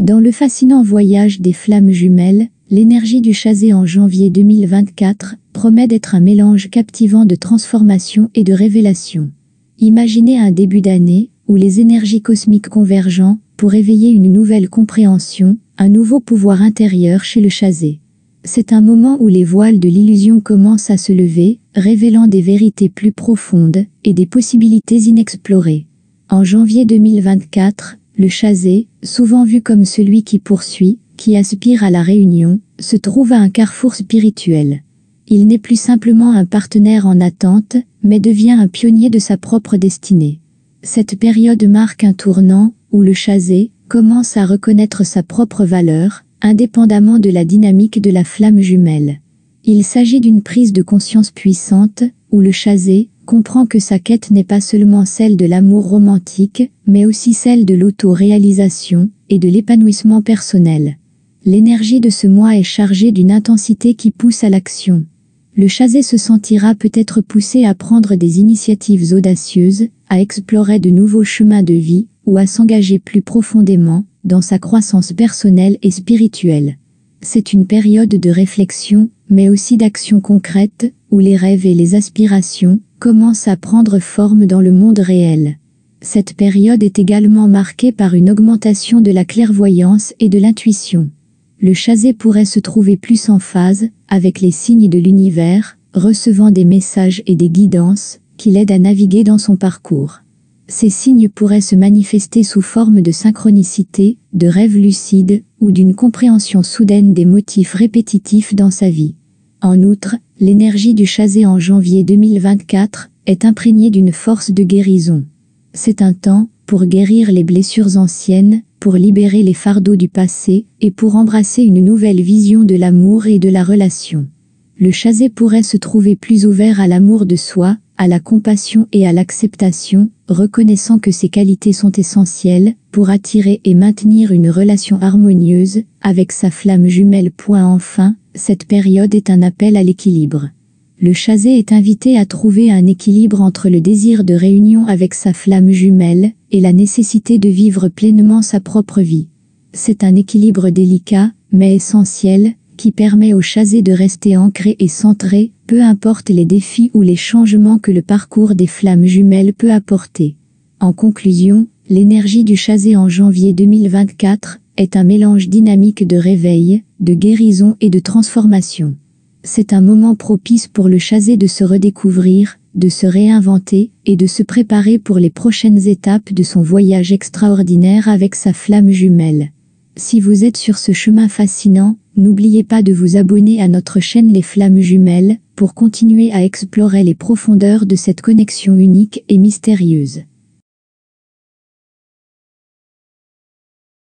Dans le fascinant voyage des flammes jumelles, l'énergie du Chazé en janvier 2024 promet d'être un mélange captivant de transformation et de révélation. Imaginez un début d'année où les énergies cosmiques convergent pour éveiller une nouvelle compréhension, un nouveau pouvoir intérieur chez le Chazé. C'est un moment où les voiles de l'illusion commencent à se lever, révélant des vérités plus profondes et des possibilités inexplorées. En janvier 2024, le Chazé, souvent vu comme celui qui poursuit, qui aspire à la réunion, se trouve à un carrefour spirituel. Il n'est plus simplement un partenaire en attente, mais devient un pionnier de sa propre destinée. Cette période marque un tournant, où le Chazé commence à reconnaître sa propre valeur, indépendamment de la dynamique de la flamme jumelle. Il s'agit d'une prise de conscience puissante, où le Chazé comprend que sa quête n'est pas seulement celle de l'amour romantique, mais aussi celle de l'auto-réalisation et de l'épanouissement personnel. L'énergie de ce mois est chargée d'une intensité qui pousse à l'action. Le Chazé se sentira peut-être poussé à prendre des initiatives audacieuses, à explorer de nouveaux chemins de vie, ou à s'engager plus profondément dans sa croissance personnelle et spirituelle. C'est une période de réflexion, mais aussi d'action concrète, où les rêves et les aspirations commencent à prendre forme dans le monde réel. Cette période est également marquée par une augmentation de la clairvoyance et de l'intuition. Le Chazé pourrait se trouver plus en phase avec les signes de l'univers, recevant des messages et des guidances qui l'aident à naviguer dans son parcours. Ces signes pourraient se manifester sous forme de synchronicité, de rêves lucides ou d'une compréhension soudaine des motifs répétitifs dans sa vie. En outre, l'énergie du Chazé en janvier 2024 est imprégnée d'une force de guérison. C'est un temps pour guérir les blessures anciennes, pour libérer les fardeaux du passé et pour embrasser une nouvelle vision de l'amour et de la relation. Le Chazé pourrait se trouver plus ouvert à l'amour de soi, à la compassion et à l'acceptation, reconnaissant que ces qualités sont essentielles pour attirer et maintenir une relation harmonieuse avec sa flamme jumelle. Enfin, cette période est un appel à l'équilibre. Le Chazé est invité à trouver un équilibre entre le désir de réunion avec sa flamme jumelle et la nécessité de vivre pleinement sa propre vie. C'est un équilibre délicat, mais essentiel, qui permet au Chazé de rester ancré et centré, peu importe les défis ou les changements que le parcours des flammes jumelles peut apporter. En conclusion, l'énergie du Chazé en janvier 2024 est un mélange dynamique de réveil, de guérison et de transformation. C'est un moment propice pour le Chazé de se redécouvrir, de se réinventer et de se préparer pour les prochaines étapes de son voyage extraordinaire avec sa flamme jumelle. Si vous êtes sur ce chemin fascinant, n'oubliez pas de vous abonner à notre chaîne Les Flammes Jumelles pour continuer à explorer les profondeurs de cette connexion unique et mystérieuse.